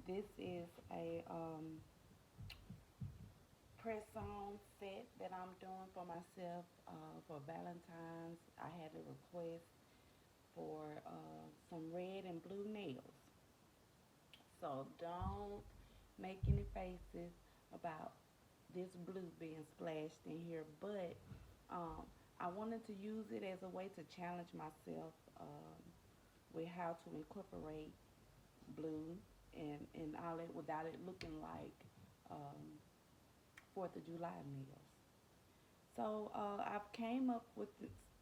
This is a press-on set that I'm doing for myself for Valentine's. I had a request for some red and blue nails. So don't make any faces about this blue being splashed in here, but um, I wanted to use it as a way to challenge myself with how to incorporate blue and all it without it looking like um, 4th of July meals. So I've came up with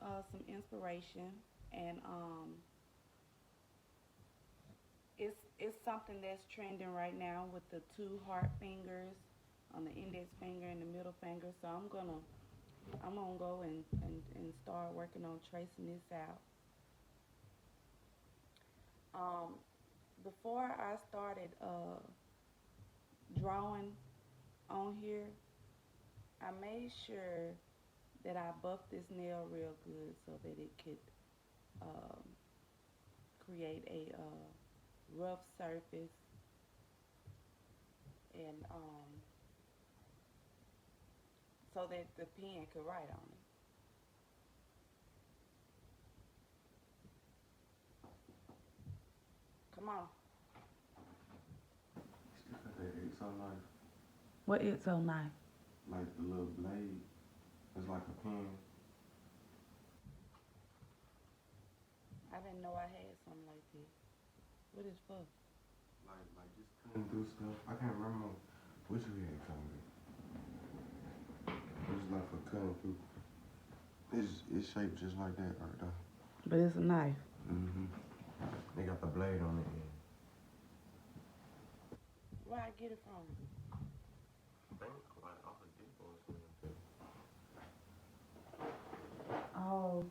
some inspiration, and it's something that's trending right now with the two heart fingers on the index finger and the middle finger. So I'm gonna go and start working on tracing this out. Um, Before I started drawing on here, I made sure that I buffed this nail real good so that it could um, create a rough surface and so that the pen could write on it. Come on. Still got that X on knife, What is so nice? like the little blade. It's like a pen. I didn't know I had something like this. What is for? Like just cutting through stuff. I can't remember what you had told me. It was like for cutting through. It's shaped just like that right there. But it's a knife. Mm-hmm. They got the blade on it. Where I get it from? I think like off a depot or something. Oh,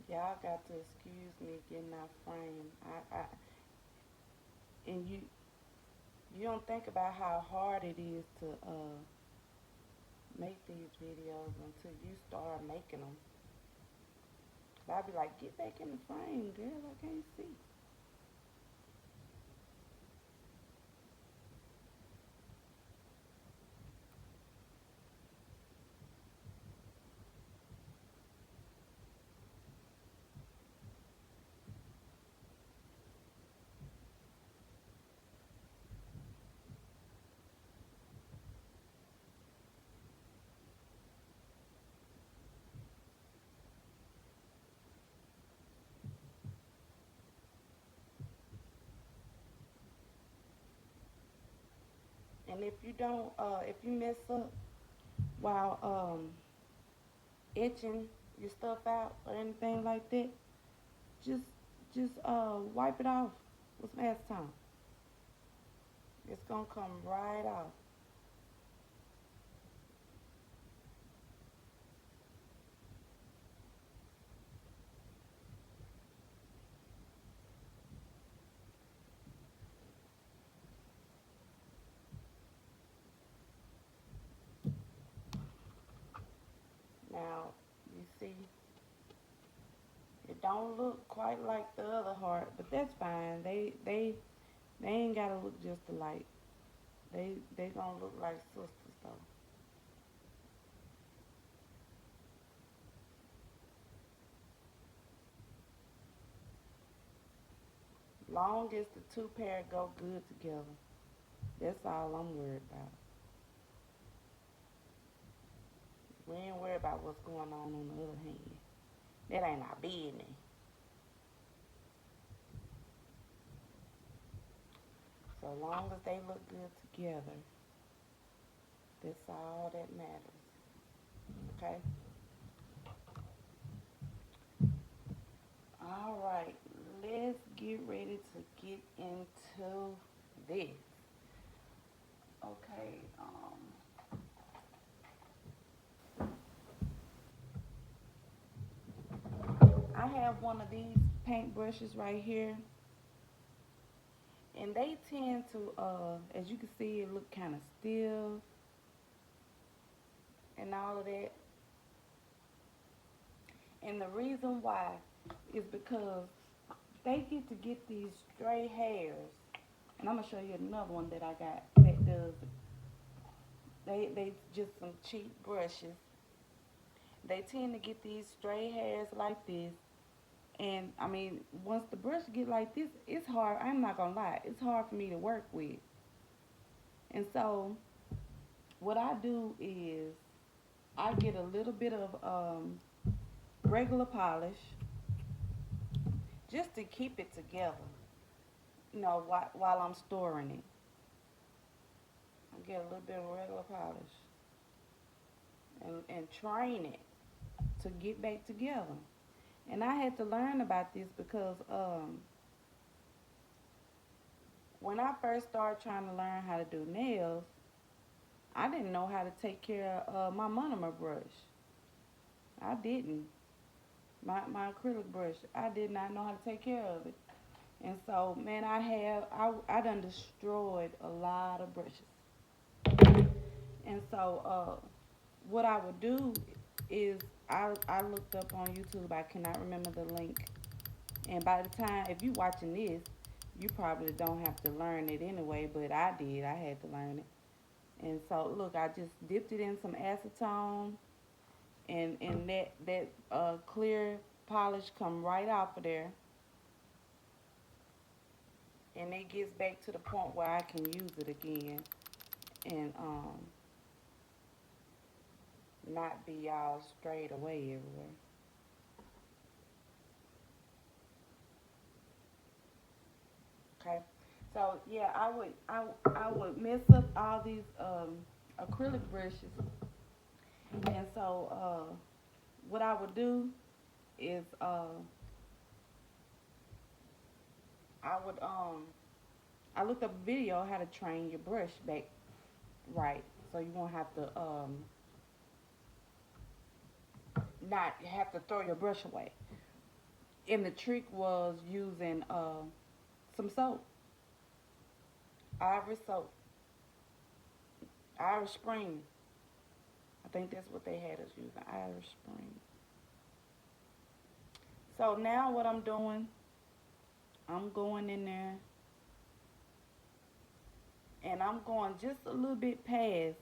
y'all got to excuse me getting out frame. And you don't think about how hard it is to make these videos until you start making them. I'll be like, get back in the frame, girl. I can't see. And if you mess up while itching your stuff out or anything like that, just wipe it off with some acetone. It's gonna come right off. Now you see, it don't look quite like the other heart, but that's fine. They ain't gotta look just alike. They gonna look like sisters though. Long as the two pair go good together, that's all I'm worried about. We ain't worried about what's going on the other hand. That ain't our business. So long as they look good together, that's all that matters. Okay? All right, let's get ready to get into this. Okay, I have one of these paint brushes right here, And they tend to, as you can see, it look kind of still and all of that. And the reason why is because they get these stray hairs. And I'm gonna show you another one that I got that does. They just some cheap brushes. They tend to get these stray hairs like this. And I mean, once the brush get like this, it's hard. I'm not gonna lie, it's hard for me to work with. And so what I do is I get a little bit of regular polish just to keep it together. You know, while I'm storing it, I get a little bit of regular polish and train it to get back together. And I had to learn about this because when I first started trying to learn how to do nails, I didn't know how to take care of my monomer brush. I didn't. My acrylic brush, I did not know how to take care of it. And so, man, I done destroyed a lot of brushes. And so, what I would do is I looked up on YouTube. I cannot remember the link. And by the time, if you watching this, you probably don't have to learn it anyway, but I did. I had to learn it. And so, look, I just dipped it in some acetone, and that clear polish come right off of there, and it gets back to the point where I can use it again, and not be all straight away everywhere. Okay, so yeah, I would mess up all these acrylic brushes, and so what I would do is I would I looked up a video how to train your brush back right, so you won't have to not have to throw your brush away. And the trick was using some soap, Irish soap, Irish Spring. I think that's what they had us using, Irish Spring. So now what I'm doing, I'm going in there and I'm going just a little bit past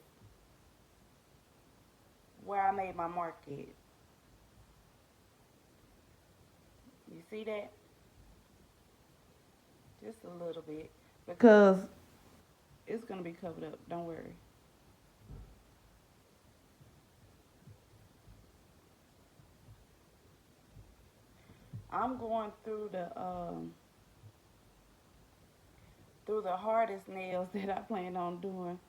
where I made my mark at. You see that? Just a little bit. Because it's going to be covered up. Don't worry. I'm going through the hardest nails that I plan on doing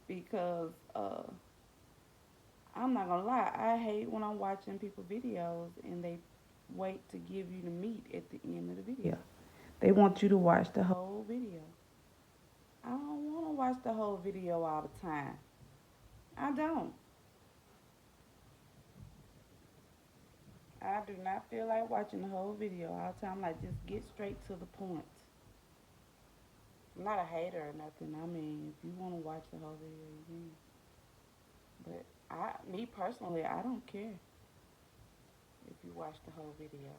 because I'm not gonna lie, I hate when I'm watching people videos and they wait to give you the meat at the end of the video. They want you to watch the whole video. I don't want to watch the whole video all the time. I don't. I do not feel like watching the whole video all the time. Like, just get straight to the point. I'm not a hater or nothing. I mean, if you want to watch the whole video, you can. But me personally, I don't care if you watch the whole video.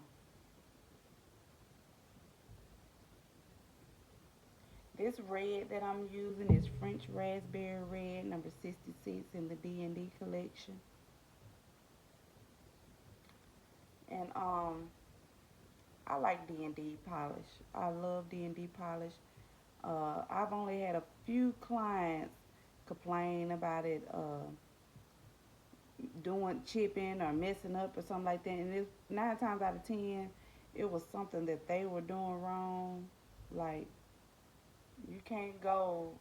This red that I'm using is French Raspberry Red, number 66 in the D&D collection. And I like D&D polish. I love D&D polish. I've only had a few clients complain about it doing chipping or messing up or something like that. And it's 9 times out of 10, it was something that they were doing wrong. Like, you can't go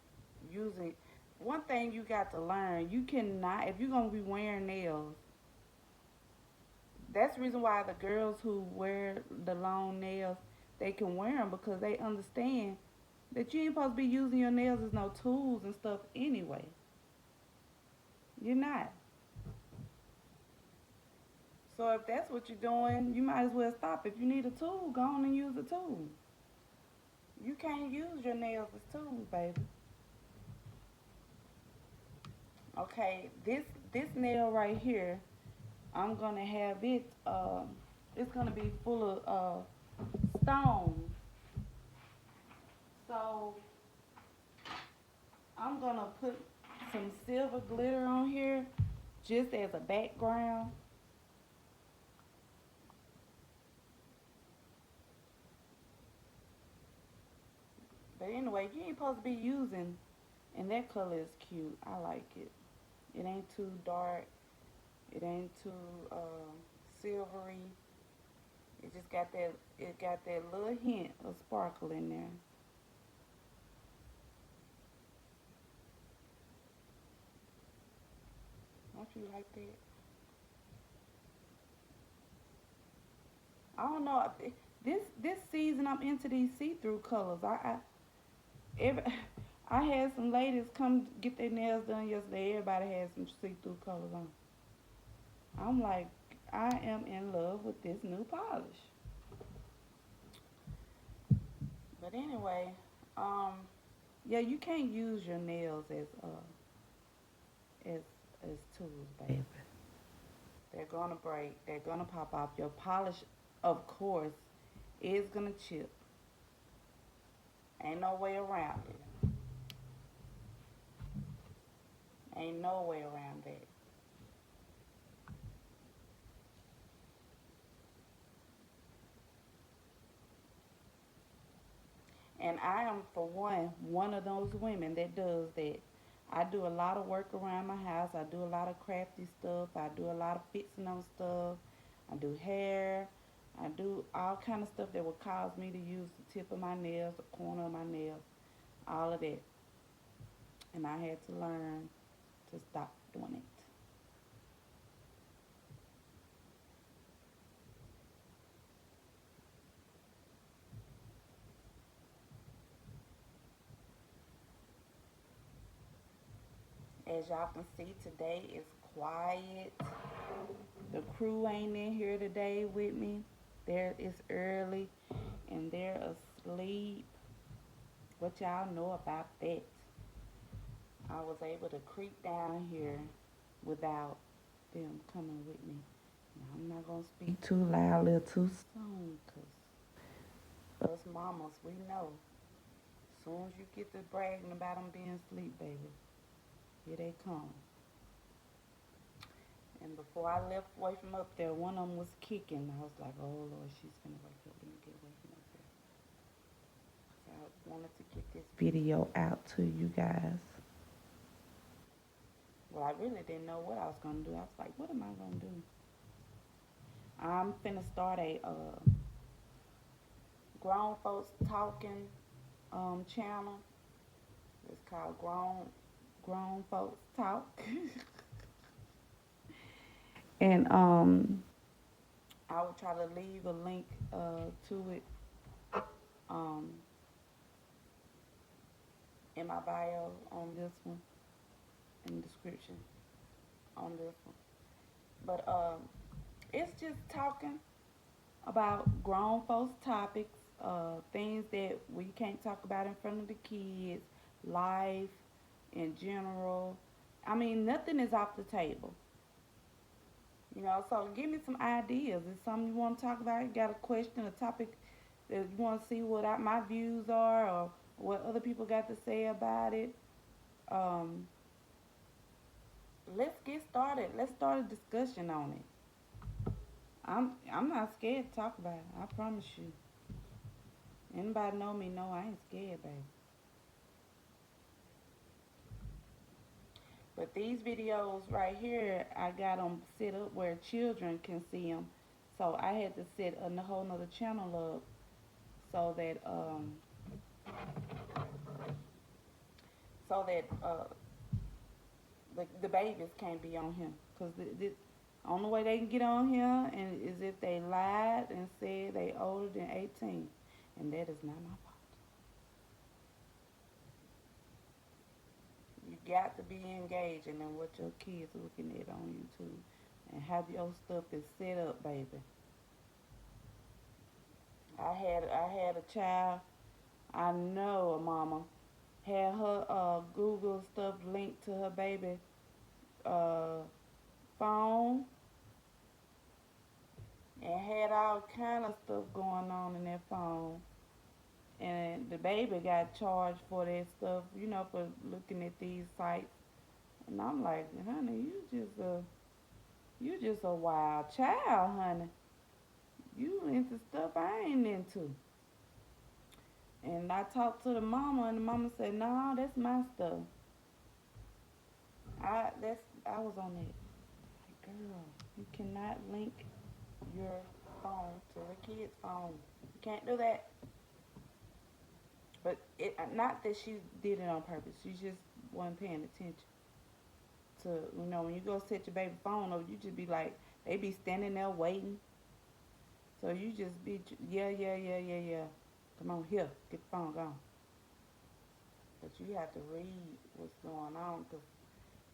using. One thing you got to learn, you cannot, if you're going to be wearing nails, that's the reason why the girls who wear the long nails, they can wear them because they understand that you ain't supposed to be using your nails as no tools and stuff anyway. You're not. So if that's what you're doing, you might as well stop. If you need a tool, go on and use a tool. You can't use your nails as tools, baby. Okay, this nail right here, I'm gonna have it. It's gonna be full of stones. So I'm gonna put some silver glitter on here, just as a background. But anyway, you ain't supposed to be using, and that color is cute. I like it. It ain't too dark. It ain't too silvery. It just got that. It got that little hint of sparkle in there. Don't you like that? I don't know. This season I'm into these see-through colors. Every, I had some ladies come get their nails done yesterday. Everybody had some see-through colors on. I'm like, I am in love with this new polish. But anyway, um, yeah, you can't use your nails as as tools, baby. They're gonna break. They're gonna pop off. Your polish, of course, is gonna chip. Ain't no way around it. Ain't no way around that. And I am, for one of those women that does that. I do a lot of work around my house. I do a lot of crafty stuff. I do a lot of fixing on stuff. I do hair. I do all kind of stuff that would cause me to use the tip of my nails, the corner of my nails, all of that. And I had to learn to stop doing it. As y'all can see, today is quiet. The crew ain't in here today with me. It's early and they're asleep. What y'all know about that? I was able to creep down here without them coming with me. Now, I'm not gonna speak too loud or too soon, cause us mamas, we know. As soon as you get to bragging about them being asleep, baby, here they come. And before I left away from up there, one of them was kicking. I was like, oh Lord, she's gonna wake up. Let me get away from up there. So I wanted to get this video out to you guys. Well, I really didn't know what I was gonna do. I was like, what am I gonna do? I'm finna start a grown folks talking channel. It's called Grown Folks Talk. And I will try to leave a link to it um, in my bio on this one, in the description on this one. But it's just talking about grown folks topics, things that we can't talk about in front of the kids, life in general. I mean, nothing is off the table. You know, so give me some ideas. Is something you want to talk about? You got a question, a topic that you want to see what my views are, or what other people got to say about it? Um, let's get started. Let's start a discussion on it. I'm not scared to talk about it. I promise you. Anybody know me? Know I ain't scared, baby. But these videos right here, I got them set up where children can see them. So I had to set a whole nother channel up so that the babies can't be on here. Cause the only way they can get on here and is if they lied and said they older than 18, and that is not my fault. You got to be engaging in what your kids looking at on YouTube, and have your stuff is set up, baby. I had a child. I know a mama had her Google stuff linked to her baby uh, phone and had all kind of stuff going on in that phone. And the baby got charged for that stuff, for looking at these sites. And I'm like, honey, you just a wild child, honey. You into stuff I ain't into. And I talked to the mama, and the mama said, "No, that's my stuff." I was on it. Like, girl, you cannot link your phone to a kid's phone. You can't do that. But not that she did it on purpose. She just wasn't paying attention to, when you go set your baby phone up, you just be like, they be standing there waiting. So you just be, yeah, yeah, yeah, yeah, yeah. Come on, here, get the phone gone. But you have to read what's going on, because,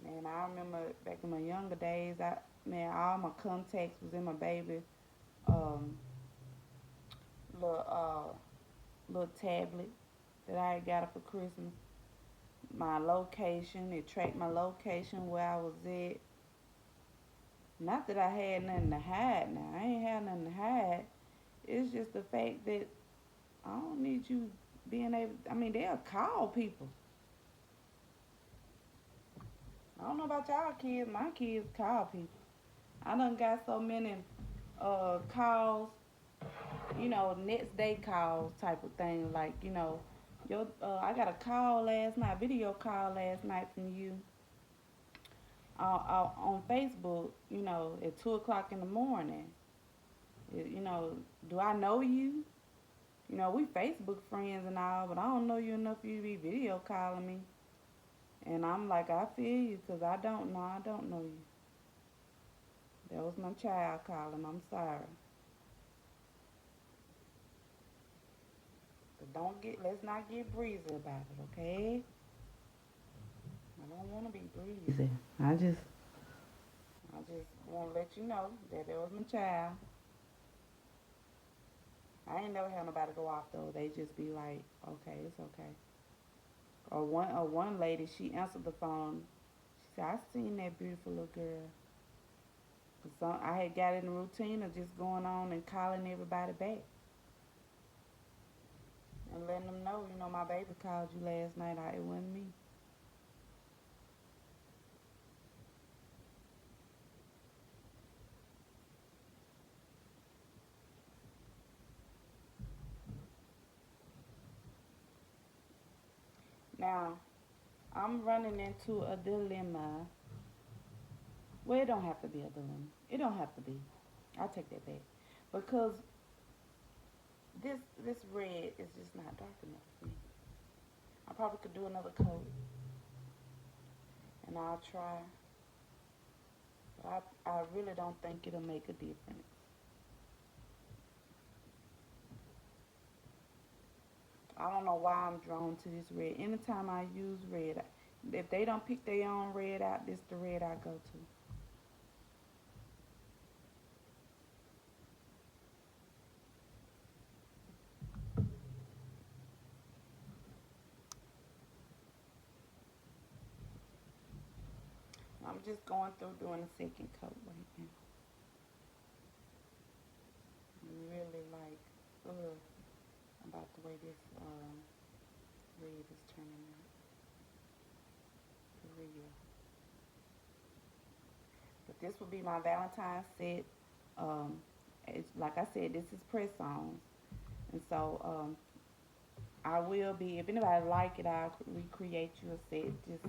man, I remember back in my younger days, all my contacts was in my baby um, little, little tablet that I had got her for Christmas. My location, it tracked my location, where I was at. Not that I had nothing to hide now. I ain't had nothing to hide. It's just the fact that I don't need you being able, they'll call people. I don't know about y'all kids. My kids call people. I done got so many calls, next day calls type of thing. Like, I got a call last night, video call last night from you on Facebook, at 2 o'clock in the morning. You know, do I know you? We Facebook friends and all, but I don't know you enough for you to be video calling me. And I'm like, I feel you, 'cause I don't know you. That was my child calling. I'm sorry. But let's not get breezy about it, okay? I don't want to be breezy. I just want to let you know that was my child. I ain't never had nobody go off though. They just be like, okay, it's okay. Or one lady, she answered the phone. She said, I seen that beautiful little girl. Cause I had got in the routine of just going on and calling everybody back and letting them know, my baby called you last night. It wasn't me. Now, I'm running into a dilemma. Well, it don't have to be a dilemma. It don't have to be. I'll take that back. Because this red is just not dark enough for me. I probably could do another coat. And I'll try. But I really don't think it'll make a difference. I don't know why I'm drawn to this red. Anytime I use red, if they don't pick their own red out, this the red I go to. I'm just going through doing a second coat right now. I'm really like, ugh, about the way this red is turning out. For real. But this will be my Valentine's set. It's, like I said, this is press on. And so I will be, if anybody like it, I'll recreate you a set. Just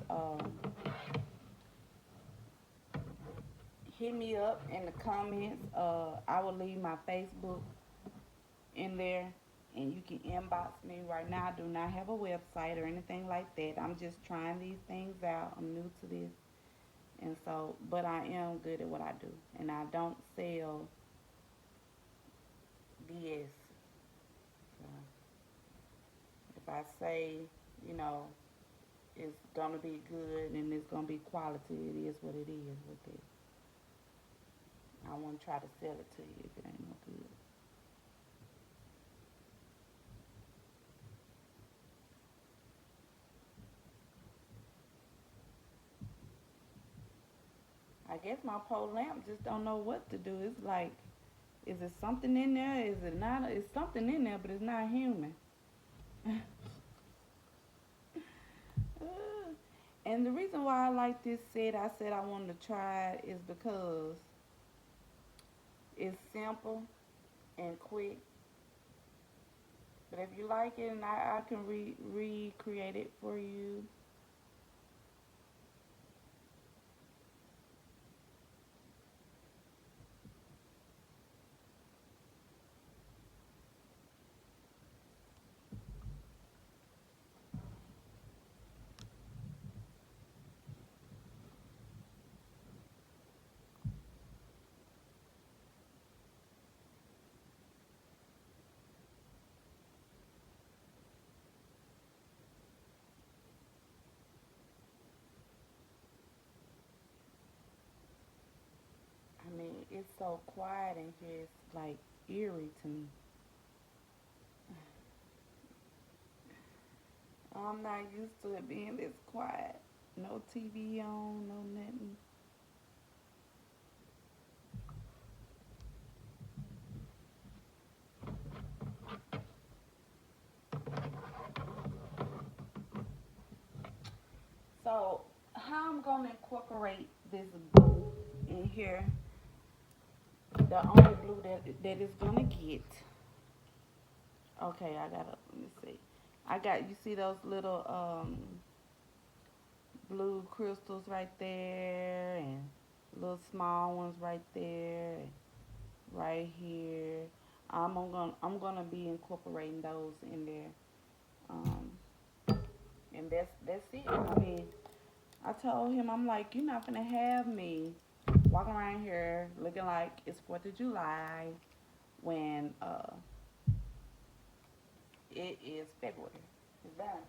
hit me up in the comments. I will leave my Facebook in there, and you can inbox me. Right now, I do not have a website or anything like that. I'm just trying these things out. I'm new to this. And so, but I am good at what I do. And I don't sell BS. So if I say, you know, it's gonna be good and it's gonna be quality, it is what it is with it. I won't try to sell it to you if it ain't no good. I guess my pole lamp just don't know what to do. It's like, is it something in there? Is it not? It's something in there, but it's not human. And the reason why I like this set, I said I wanted to try it, is because it's simple and quick. But if you like it, and I can recreate it for you. I mean, it's so quiet in here. It's like eerie to me. I'm not used to it being this quiet. No TV on, no nothing. So, how I'm gonna incorporate this blue in here? The only blue that is gonna get. Okay, I gotta let me see. I got you see those little blue crystals right there, and little small ones right there, and right here. I'm gonna be incorporating those in there. Um, and that's it. I mean, I told him, I'm like, you're not gonna have me walking around here looking like it's 4th of July when it is February. It's Valentine's.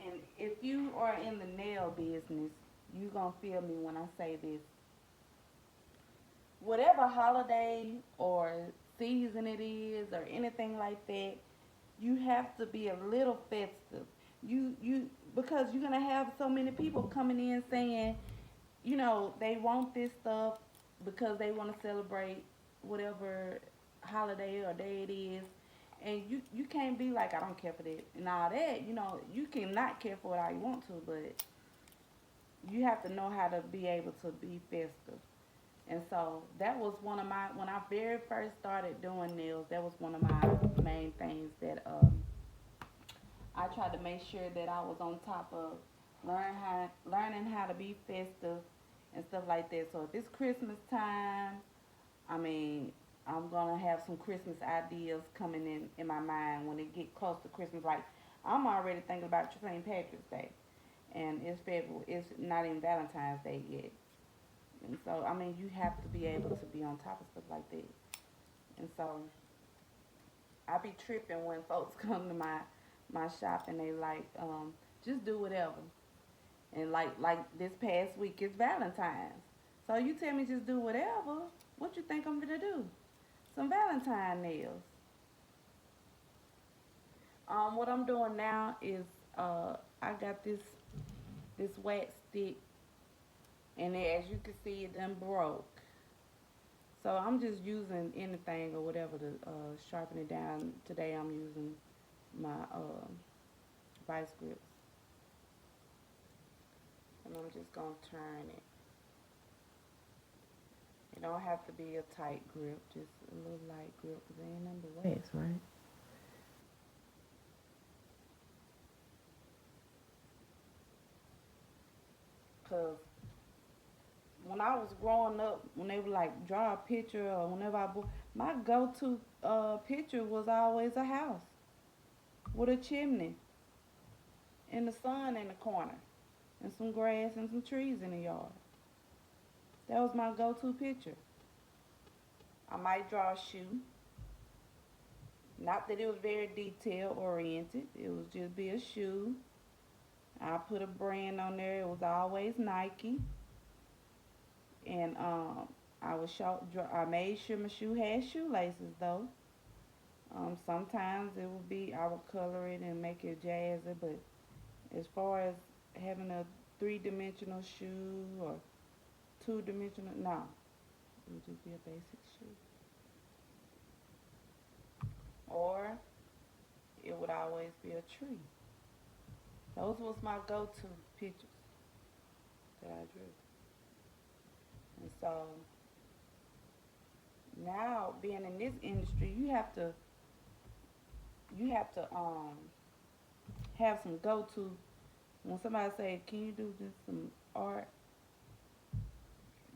And if you are in the nail business, you gonna feel me when I say this. Whatever holiday or season it is or anything like that, you have to be a little festive. You because you're gonna have so many people coming in saying, they want this stuff because they want to celebrate whatever holiday or day it is. And you can't be like, I don't care for that and all that. You can not care for it all you want to, but you have to know how to be able to be festive. And so that was one of my, when I very first started doing nails, that was one of my main things that I tried to make sure that I was on top of learning how to be festive and stuff like that. So if it's Christmas time, I mean, I'm gonna have some Christmas ideas coming in my mind when it get close to Christmas. Like I'm already thinking about St. Patrick's Day, and it's February. It's not even Valentine's Day yet. And so I mean, you have to be able to be on top of stuff like that. And so I be tripping when folks come to my shop and they like, just do whatever. And like this past week is Valentine's. So you tell me just do whatever. What you think I'm gonna do? Some Valentine nails. What I'm doing now is I got this wax stick, and as you can see, it done broke. So I'm just using anything or whatever to sharpen it down. Today I'm using my vice grips, and I'm just gonna turn it. It don't have to be a tight grip, just a little light grip, cause ain't nothing but wax, right? Cause when I was growing up, when they would like draw a picture or whenever my go-to picture was always a house with a chimney and the sun in the corner and some grass and some trees in the yard. That was my go-to picture. I might draw a shoe. Not that it was very detail oriented. It was just be a shoe. I put a brand on there. It was always Nike. And I made sure my shoe had shoelaces though. Sometimes it would be I would color it and make it jazzy, but as far as having a three-dimensional shoe or two-dimensional. No, it would just be a basic shoe. Or it would always be a tree. Those was my go-to pictures that I drew. And so now being in this industry, you have to have some go-to. When somebody say, "Can you do this some art?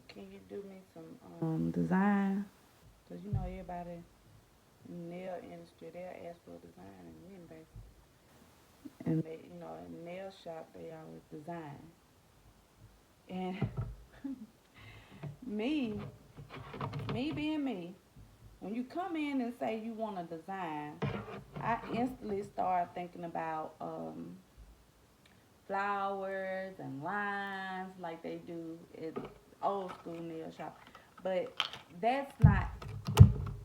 Can you do me some design?" Because you know everybody in the nail industry, they'll ask for a design and then baby. And they, in nail shop, they always design. And me, me being me, when you come in and say you want a design, I instantly start thinking about flowers and lines like they do at old school nail shop. But that's not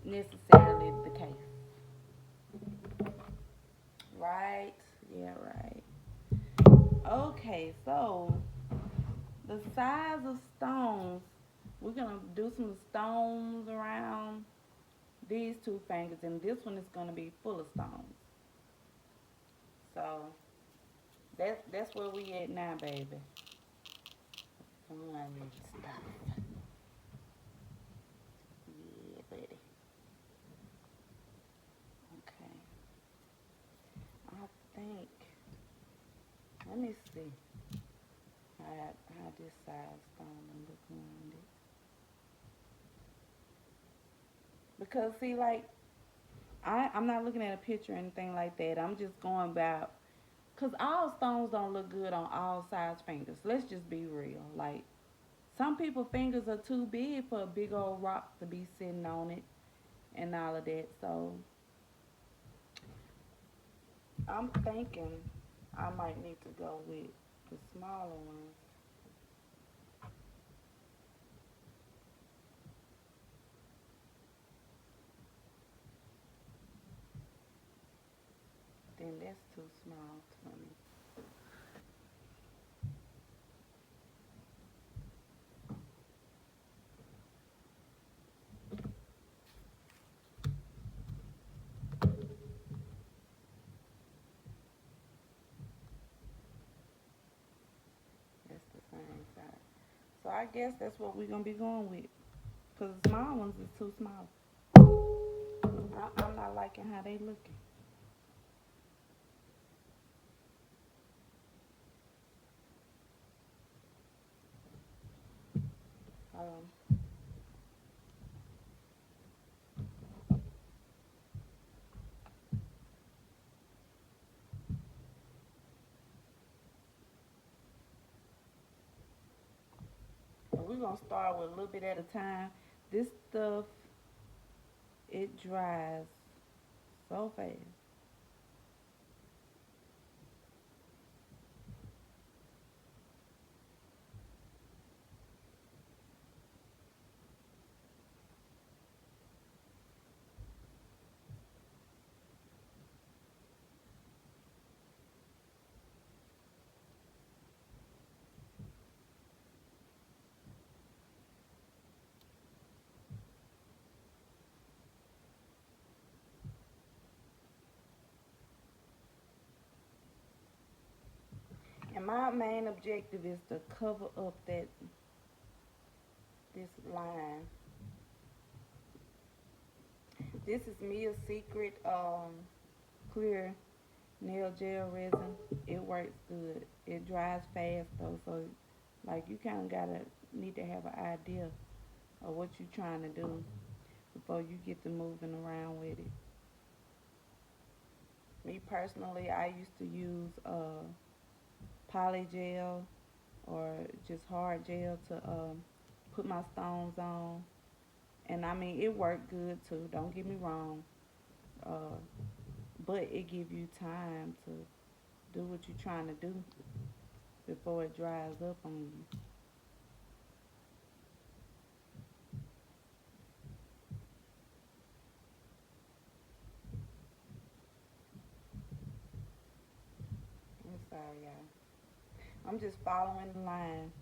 necessarily the case, right? Yeah, right. Okay, so the size of stones, we're gonna do some stones around these two fingers, and this one is gonna be full of stones. So that's where we at now, baby. Fun stuff. Yeah, buddy. Okay. I think. Let me see how this size stone will look around it. Because see, like I'm not looking at a picture or anything like that. I'm just going about because all stones don't look good on all size fingers. Let's just be real. Like some people fingers are too big for a big old rock to be sitting on it and all of that. So I'm thinking I might need to go with the smaller ones. Then that's too small for me. That's the same size. So I guess that's what we're gonna be going with. Cause the small ones is too small. I'm not liking how they looking. Um, we're gonna start with a little bit at a time. This stuff it dries so fast. And my main objective is to cover up that this line. This is Mia's Secret clear nail gel resin. It works good. It dries fast though, so like you kind of gotta need to have an idea of what you're trying to do before you get to moving around with it. Me personally, I used to use poly gel or just hard gel to put my stones on, and I mean it worked good too. Don't get me wrong, uh, but it give you time to do what you're trying to do before it dries up on you. I'm sorry, y'all. I'm just following the line.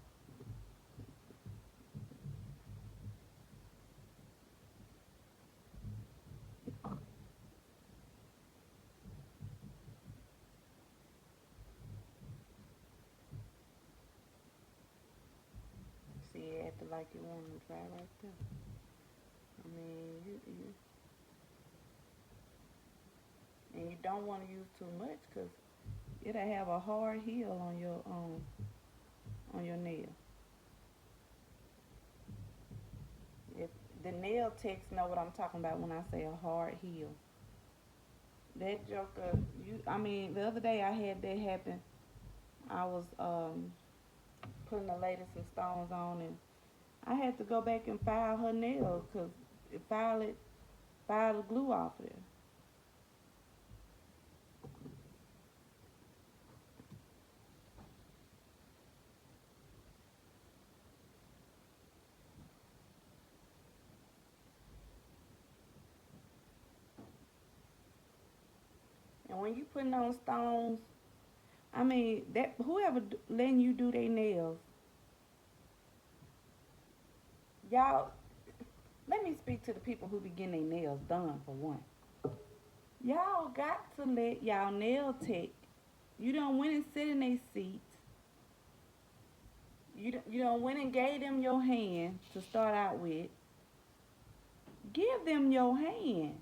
See, it acted like you want to dry right there. I mean, and you don't want to use too much because it'll have a hard heel on your nail. If the nail techs know what I'm talking about when I say a hard heel. That joker, I mean, the other day I had that happen. I was putting the lady some stones on, and I had to go back and file her nail because it file the glue off there. And when you putting on stones, I mean that whoever letting you do their nails, y'all. Let me speak to the people who be getting their nails done for one. Y'all got to let y'all nail tech. You don't went and sit in their seat. You don't went and gave them your hand to start out with. Give them your hand.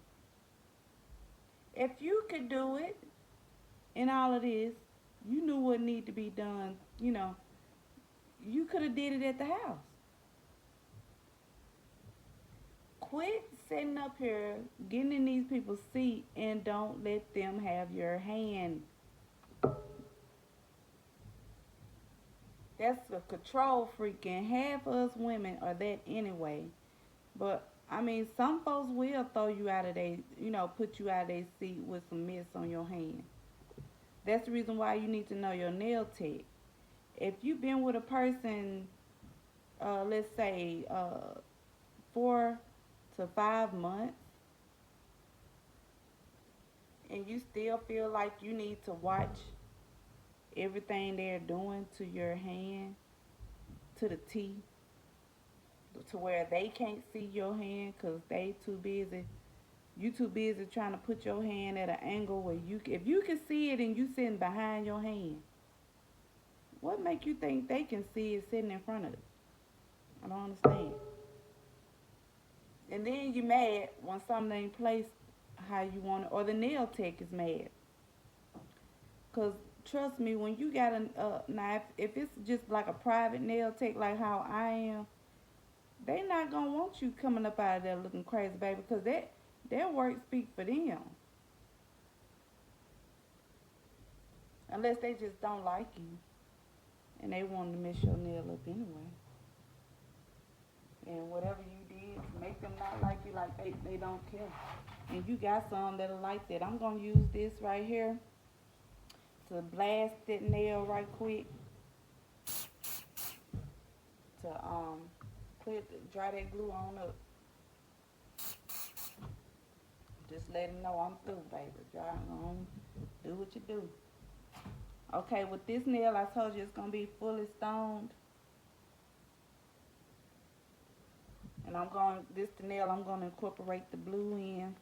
If you could do it in all of this, you knew what needed to be done. You could have did it at the house. Quit sitting up here, getting in these people's seat, and don't let them have your hand. That's a control freak, and half of us women are that anyway. But I mean, some folks will throw you out of put you out of their seat with some mess on your hand. That's the reason why you need to know your nail tech. If you've been with a person, let's say 4 to 5 months, and you still feel like you need to watch everything they're doing to your hand to the T, to where they can't see your hand because they too busy. You too busy trying to put your hand at an angle where if you can see it and you sitting behind your hand, what make you think they can see it sitting in front of it? I don't understand. And then you mad when something ain't placed how you want it, or the nail tech is mad. Cause trust me, when you got a knife, if it's just like a private nail tech like how I am, they not gonna want you coming up out of there looking crazy, baby, because their work speak for them. Unless they just don't like you and they want to mess your nail up anyway. And whatever you did to make them not like you, like they don't care. And you got some that'll like that. I'm gonna use this right here to blast that nail right quick to dry that glue on up. Just let them know I'm through, baby. Dry on, do what you do. Okay, with this nail, I told you it's gonna be fully stoned. And the nail, I'm gonna incorporate the blue in.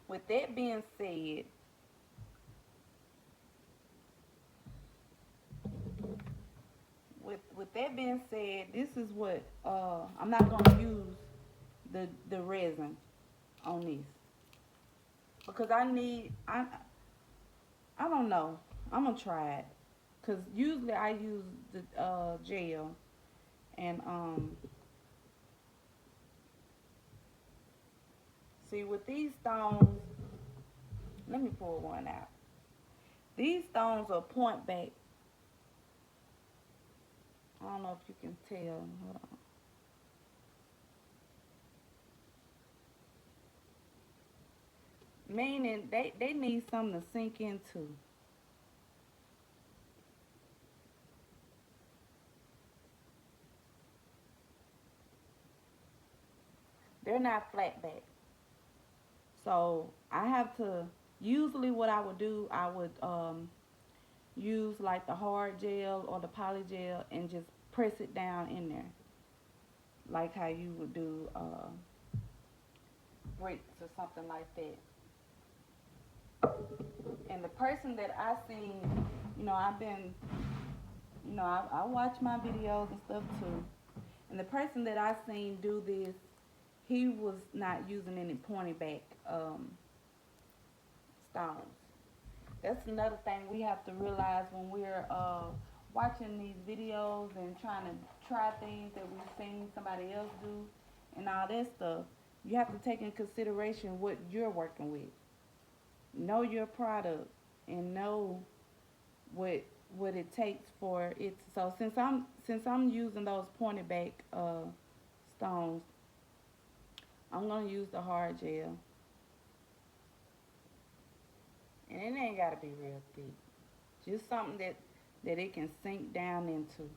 With that being said, this is what I'm not gonna use the resin on this because I don't know. I'm gonna try it because usually I use the gel and see with these stones. Let me pull one out. These stones are point back. I don't know if you can tell. Hold on. Meaning they need something to sink into. They're not flat back. So I have to, usually what I would do, I would use like the hard gel or the poly gel and just press it down in there, like how you would do bricks or something like that. And the person that I seen, I've been, I watch my videos and stuff too. And the person that I seen do this, he was not using any pointy back stones. That's another thing we have to realize when we're watching these videos and trying to try things that we've seen somebody else do and all that stuff. You have to take in consideration what you're working with. Know your product and know what what it takes for it. So since I'm using those pointed back stones, I'm gonna use the hard gel, and it ain't gotta be real thick. Just something that it can sink down into.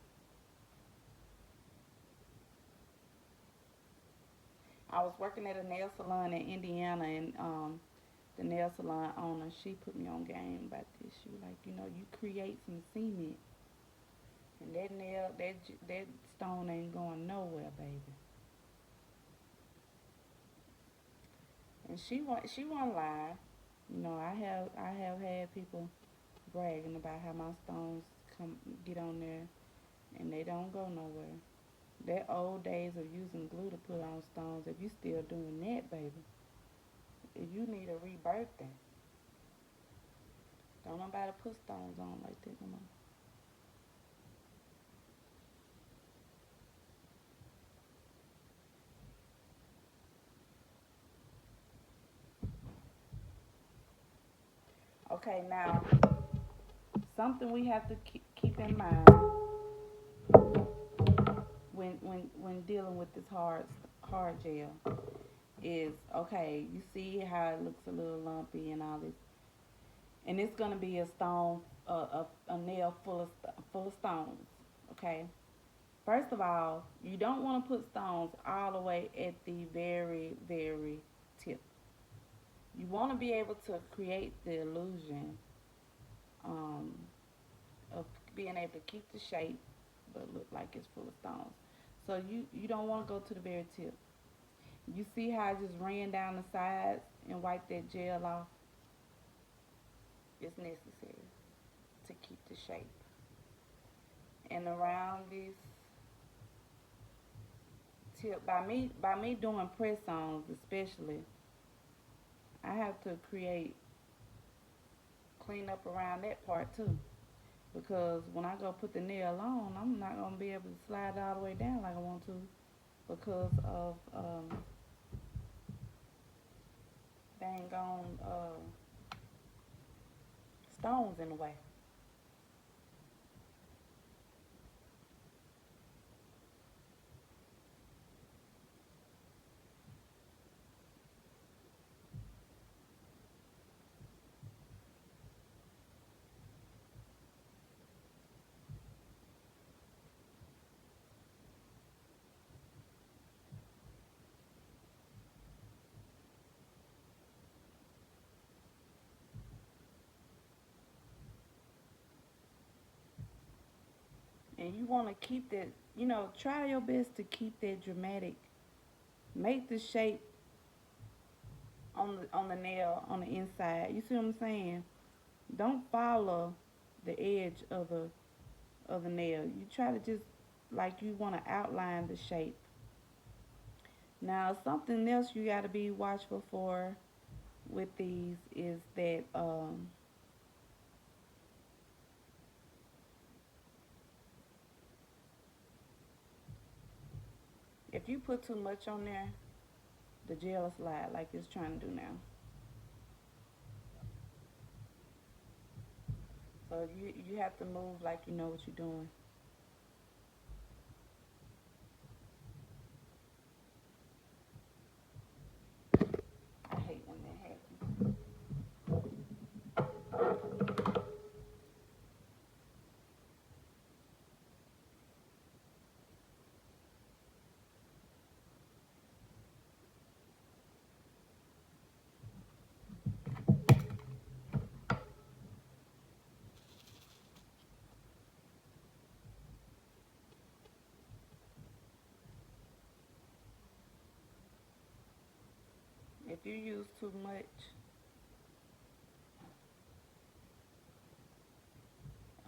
I was working at a nail salon in Indiana, and the nail salon owner, she put me on game about this. She was like, you create some cement, and that stone ain't going nowhere, baby. And she won't lie. I have had people bragging about how my stones come get on there, and they don't go nowhere. That old days of using glue to put on stones, if you still doing that, baby, you need a rebirthing. Don't nobody put stones on like that no more. Okay, now something we have to keep in mind when dealing with this hard gel is, okay. You see how it looks a little lumpy and all this, and it's gonna be a nail full of stones. Okay. First of all, you don't want to put stones all the way at the very, very tip. You want to be able to create the illusion um, of being able to keep the shape but look like it's full of stones. So you don't want to go to the very tip. You see how I just ran down the sides and wiped that gel off? It's necessary to keep the shape. And around this tip, by me doing press ons especially, I have to clean up around that part too. Because when I go put the nail on, I'm not gonna be able to slide it all the way down like I want to because of dang on stones in the way. And you want to keep that, try your best to keep that dramatic. Make the shape on the nail on the inside. You see what I'm saying? Don't follow the edge of the nail. You try to just like you want to outline the shape. Now, something else you got to be watchful for with these is that if you put too much on there, the gel will slide like it's trying to do now. So you have to move like you know what you're doing. I hate when that happens. If you use too much,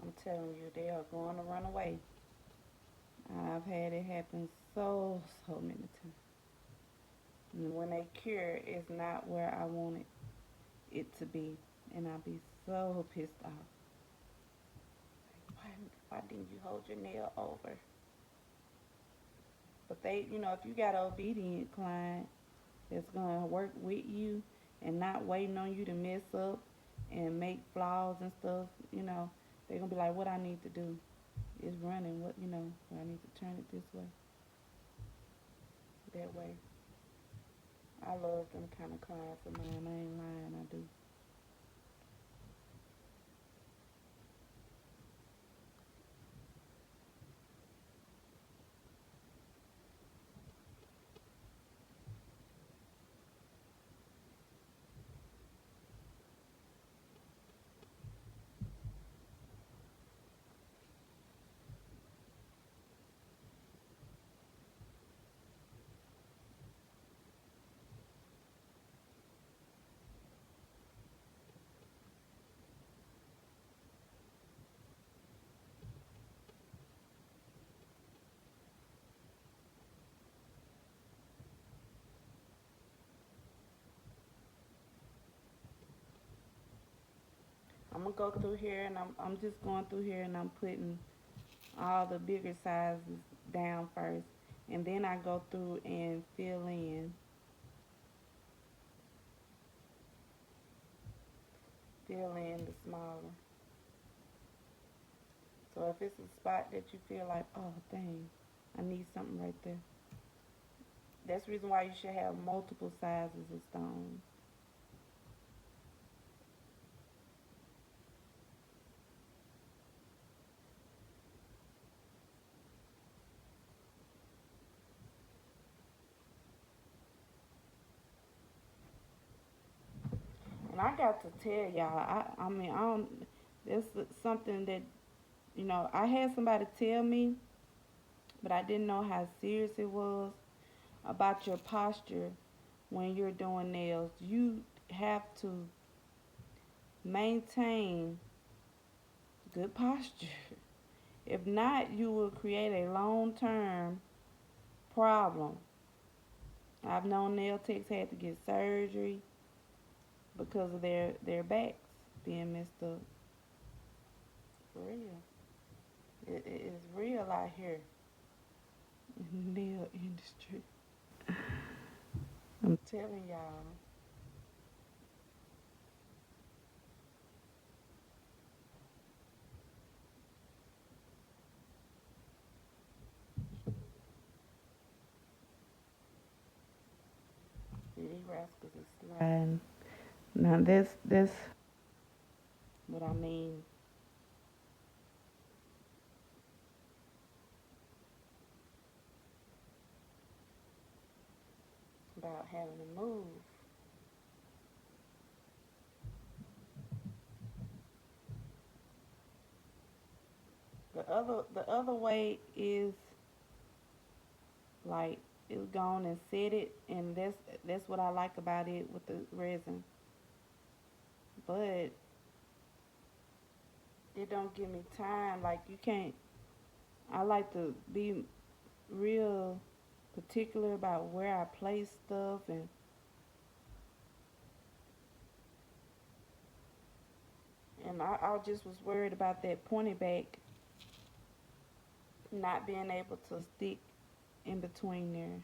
I'm telling you, they are going to run away. I've had it happen so many times. And when they cure, it's not where I wanted it to be, and I'll be so pissed off. Like, why didn't you hold your nail over? But they, if you got an obedient client that's gonna work with you and not waiting on you to mess up and make flaws and stuff, they're gonna be like, what I need to do is running. I need to turn it this way, that way. I love them kind of clients of mine. I ain't lying, I do. I'm gonna go through here and I'm just going through here and I'm putting all the bigger sizes down first, and then I go through and fill in the smaller. So if it's a spot that you feel like, oh dang, I need something right there. That's the reason why you should have multiple sizes of stones. And I got to tell y'all, I mean, I don't. This is something that I had somebody tell me, but I didn't know how serious it was about your posture when you're doing nails. You have to maintain good posture. If not, you will create a long-term problem. I've known nail techs had to get surgery because of their backs being messed up. For real. It is real out here in the nail industry. I'm telling y'all. These rascals is sliding. Now this what I mean about having to move. The other way is like it's gone and set it, and that's what I like about it with the resin. But it don't give me time. Like you can't. I like to be real particular about where I place stuff, and I just was worried about that pointy back not being able to stick in between there.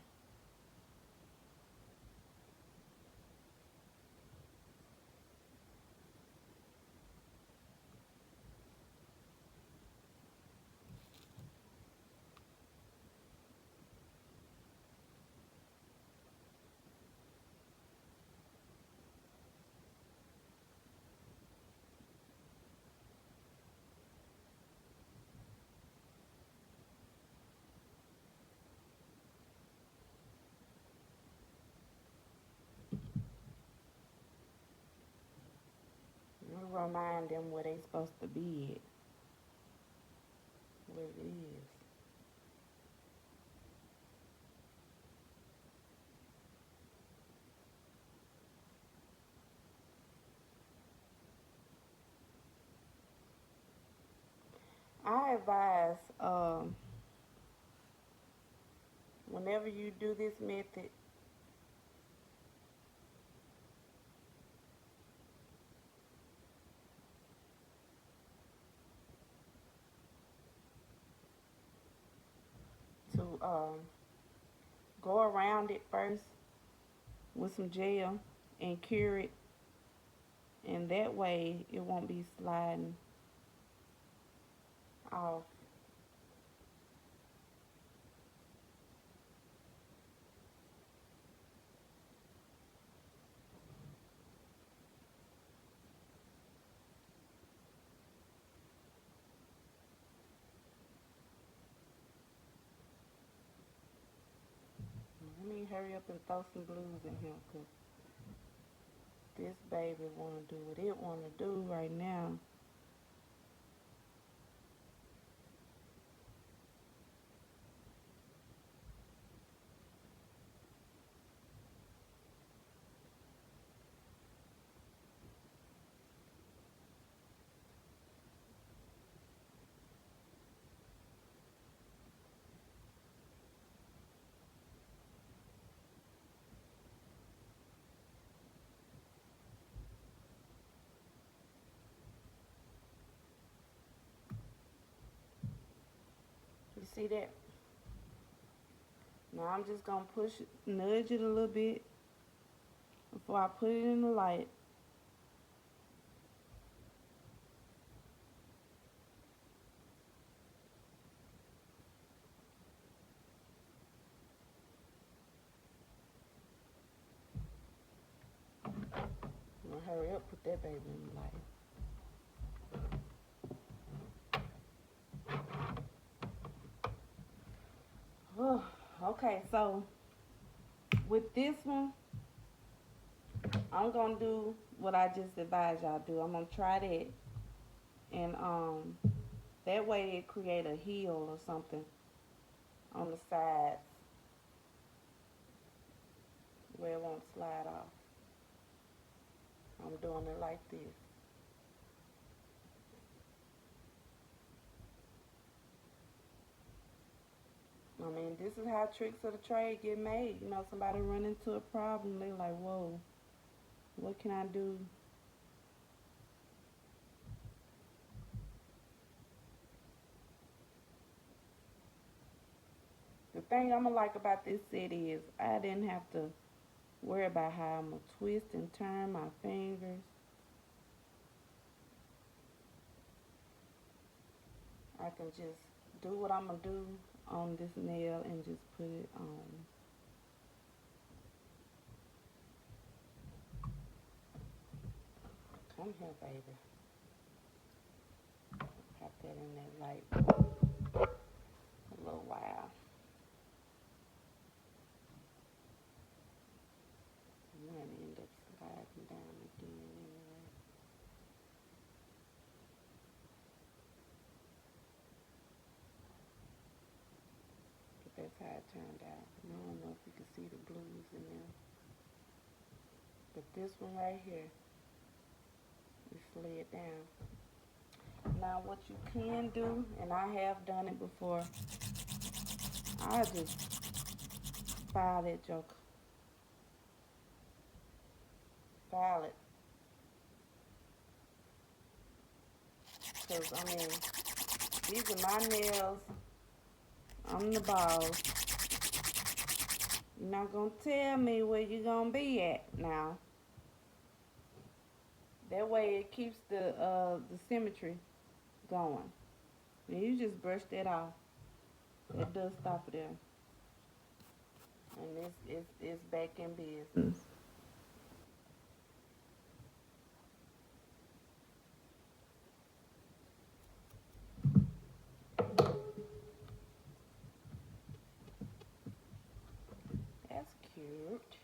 You remind them where they supposed to be at, where it is. I advise whenever you do this method to go around it first with some gel and cure it, and that way it won't be sliding off. Let me hurry up and throw some blues in here because this baby want to do what it want to do right now. You see that? Now I'm just going to push it, nudge it a little bit before I put it in the light. I'm going to hurry up, put that baby in the light. Oh, okay, so with this one, I'm going to do what I just advised y'all do. I'm going to try that. And that way it create a heel or something on the sides where it won't slide off. I'm doing it like this. I mean, this is how tricks of the trade get made. You know, somebody run into a problem, they like, whoa, what can I do? The thing I'm gonna like about this set is I didn't have to worry about how I'm gonna twist and turn my fingers. I can just do what I'm gonna do on this nail and just put it on. Come here, baby. Pop that in that light a little while. I'm gonna end up sliding down again anyway. But that's how it turned out. I don't know if you can see the blues in there. But this one right here, we slid down. Now what you can do, and I have done it before, I just file that joker. File it. Because, I mean, these are my nails. I'm the boss. You're not going to tell me where you're going to be at now. That way it keeps the symmetry going. And you just brush that off. That does stop it there. And it's back in business. That's cute.